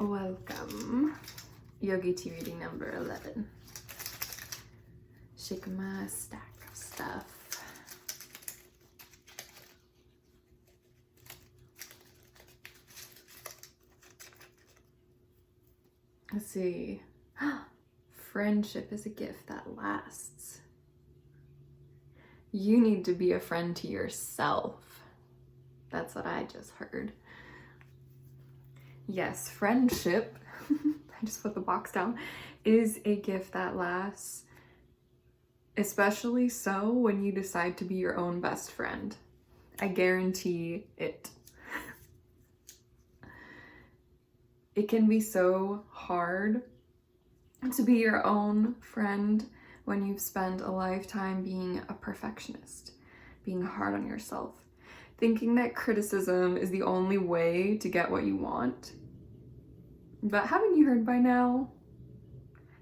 Welcome. Yogi Tea Reading number 11. Shake my stack of stuff. Let's see. Friendship is a gift that lasts. You need to be a friend to yourself. That's what I just heard. Yes, friendship, I just put the box down, is a gift that lasts, especially so when you decide to be your own best friend. I guarantee it. It can be so hard to be your own friend when you've spent a lifetime being a perfectionist, being hard on yourself, thinking that criticism is the only way to get what you want. But haven't you heard by now?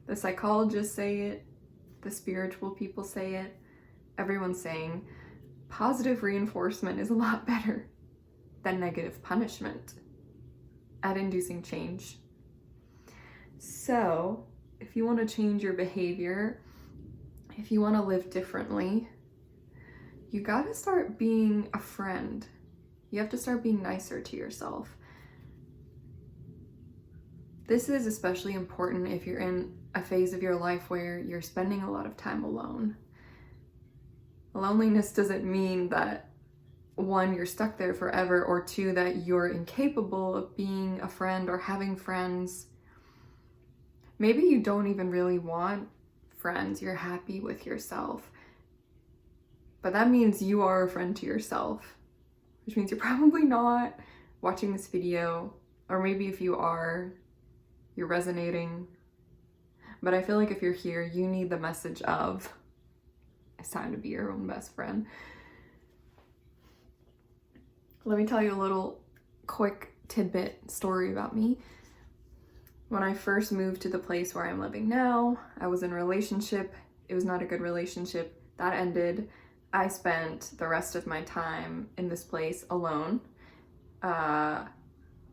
The psychologists say it, the spiritual people say it, everyone's saying positive reinforcement is a lot better than negative punishment at inducing change. So, if you want to change your behavior, if you want to live differently, you gotta start being a friend. You have to start being nicer to yourself. This is especially important if you're in a phase of your life where you're spending a lot of time alone. Loneliness doesn't mean that, one, you're stuck there forever, or two, that you're incapable of being a friend or having friends. Maybe you don't even really want friends. You're happy with yourself. But that means you are a friend to yourself, which means you're probably not watching this video, or maybe if you are, you're resonating. But I feel like if you're here, you need the message of, it's time to be your own best friend. Let me tell you a little quick tidbit story about me. When I first moved to the place where I'm living now, I was in a relationship. It was not a good relationship. That ended. I spent the rest of my time in this place alone. I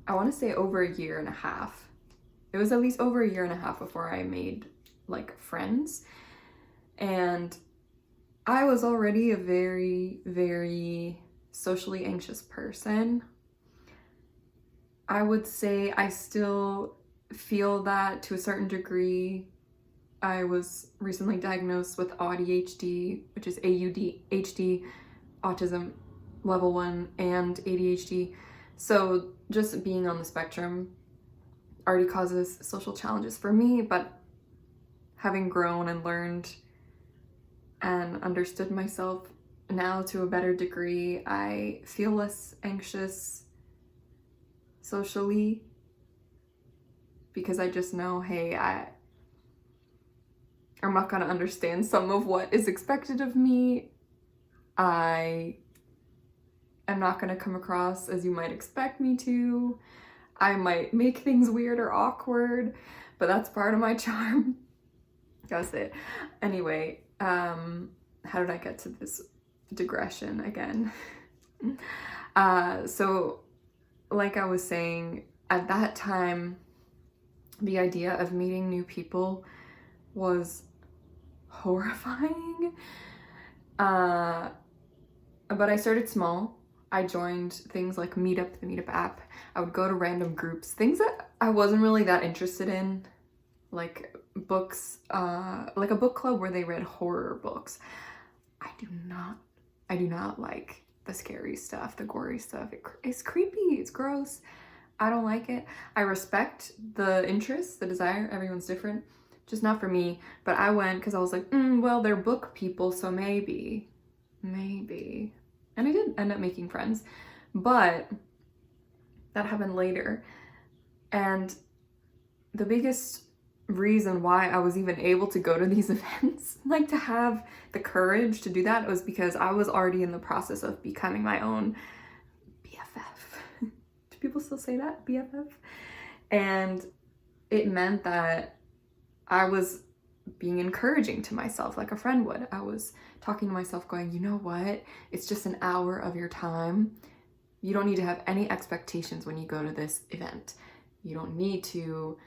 want to say over a year and a half. It was at least over a year and a half before I made like friends. And I was already a very, very socially anxious person. I would say I still feel that to a certain degree. I was recently diagnosed with ADHD, which is ADHD, autism level 1, and ADHD. So just being on the spectrum already causes social challenges for me, but having grown and learned and understood myself now to a better degree, I feel less anxious socially because I just know, hey, I'm not gonna understand some of what is expected of me. I am not gonna come across as you might expect me to. I might make things weird or awkward, but that's part of my charm. Gotta say it. Anyway, how did I get to this digression again? So like I was saying, at that time, the idea of meeting new people was horrifying. But I started small. I joined things like Meetup, the Meetup app. I would go to random groups, things that I wasn't really that interested in, like books, like a book club where they read horror books. I do not like the scary stuff, the gory stuff. It's creepy, it's gross. I don't like it. I respect the interest, the desire. Everyone's different. Just not for me. But I went because I was like, well, they're book people, so maybe. And I did end up making friends, but that happened later. And the biggest reason why I was even able to go to these events, like to have the courage to do that, was because I was already in the process of becoming my own BFF. Do people still say that? BFF? And it meant that I was being encouraging to myself like a friend would. I was talking to myself going, you know what? It's just an hour of your time. You don't need to have any expectations when you go to this event. You don't need to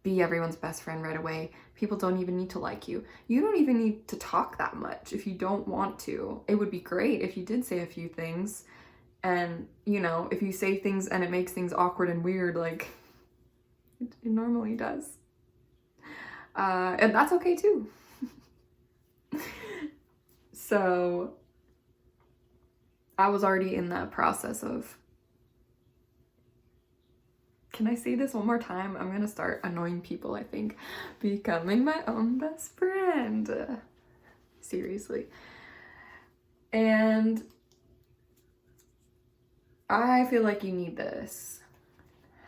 be everyone's best friend right away. People don't even need to like you. You don't even need to talk that much if you don't want to. It would be great if you did say a few things, and you know, if you say things and it makes things awkward and weird, like it normally does. And that's okay too. So I was already in that process of, can I say this one more time? I'm gonna start annoying people, I think. Becoming my own best friend. Seriously. And I feel like you need this.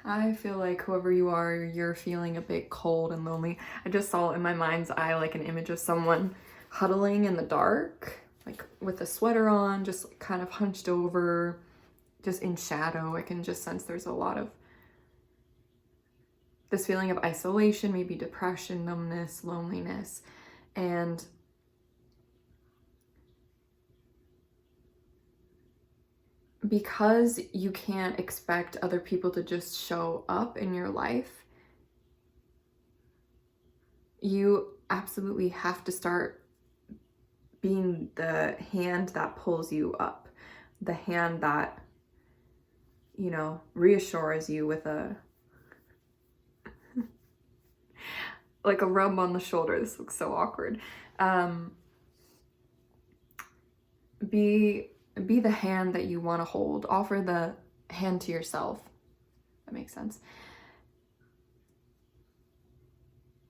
I feel like whoever you are, you're feeling a bit cold and lonely. I just saw in my mind's eye like an image of someone huddling in the dark, like with a sweater on, just like kind of hunched over, just in shadow. I can just sense there's a lot of this feeling of isolation, maybe depression, numbness, loneliness. And because you can't expect other people to just show up in your life, you absolutely have to start being the hand that pulls you up, the hand that, you know, reassures you with a like a rub on the shoulder. This looks so awkward. Be the hand that you want to hold. Offer the hand to yourself. That makes sense.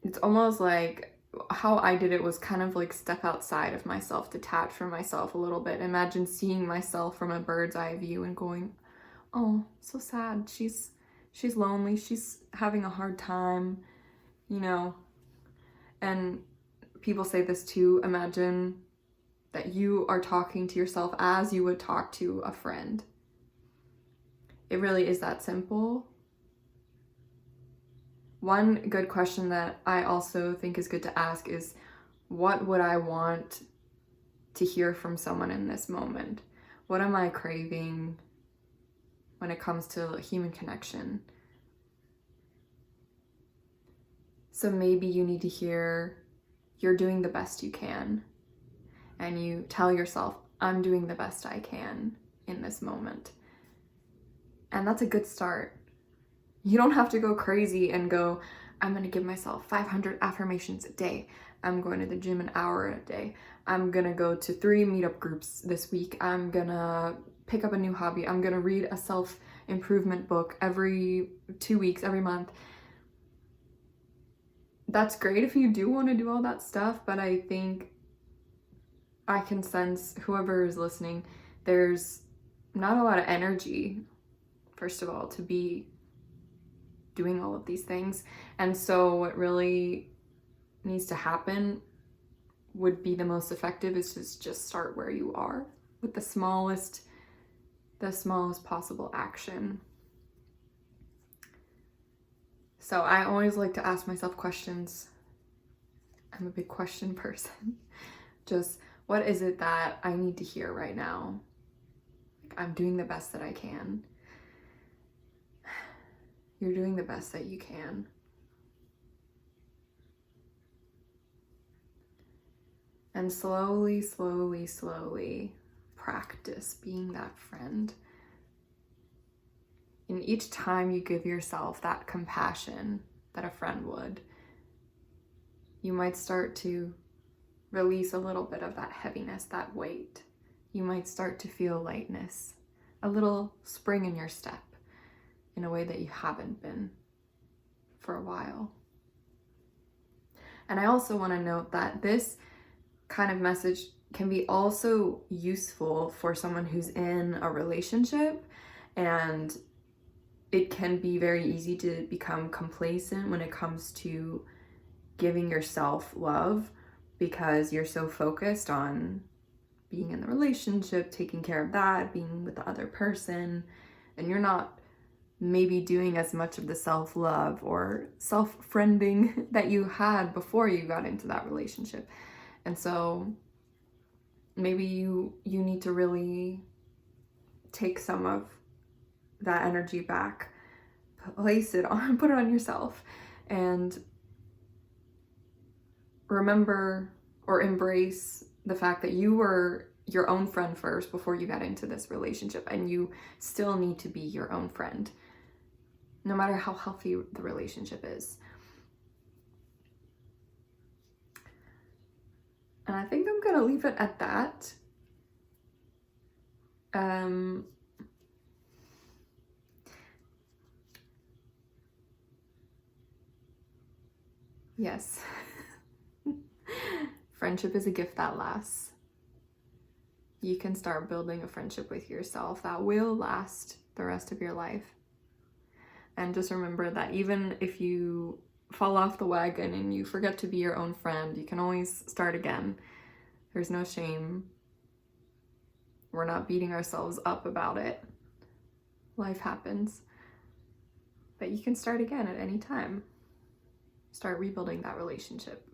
It's almost like how I did it was kind of like step outside of myself, detach from myself a little bit. Imagine seeing myself from a bird's eye view and going, oh, so sad. She's lonely. She's having a hard time, you know. And people say this too. Imagine that you are talking to yourself as you would talk to a friend. It really is that simple. One good question that I also think is good to ask is, what would I want to hear from someone in this moment? What am I craving when it comes to human connection? So maybe you need to hear, you're doing the best you can. And you tell yourself, I'm doing the best I can in this moment. And that's a good start. You don't have to go crazy and go, I'm gonna give myself 500 affirmations a day. I'm going to the gym an hour a day. I'm gonna go to 3 meetup groups this week. I'm gonna pick up a new hobby. I'm gonna read a self-improvement book every 2 weeks, every month. That's great if you do want to do all that stuff, but I think I can sense, whoever is listening, there's not a lot of energy, first of all, to be doing all of these things. And so what really needs to happen would be the most effective is just start where you are with the smallest possible action. So I always like to ask myself questions. I'm a big question person. Just, what is it that I need to hear right now? I'm doing the best that I can. You're doing the best that you can. And slowly, slowly, slowly practice being that friend. And each time you give yourself that compassion that a friend would, you might start to release a little bit of that heaviness, that weight. You might start to feel lightness, a little spring in your step in a way that you haven't been for a while. And I also want to note that this kind of message can be also useful for someone who's in a relationship, and it can be very easy to become complacent when it comes to giving yourself love, because you're so focused on being in the relationship, taking care of that, being with the other person, and you're not maybe doing as much of the self-love or self-friending that you had before you got into that relationship. And so maybe you need to really take some of that energy back, put it on yourself, and remember or embrace the fact that you were your own friend first before you got into this relationship, and you still need to be your own friend, no matter how healthy the relationship is. And I think I'm gonna leave it at that. Yes. Friendship is a gift that lasts. You can start building a friendship with yourself that will last the rest of your life. And just remember that even if you fall off the wagon and you forget to be your own friend, you can always start again. There's no shame. We're not beating ourselves up about it. Life happens. But you can start again at any time. Start rebuilding that relationship.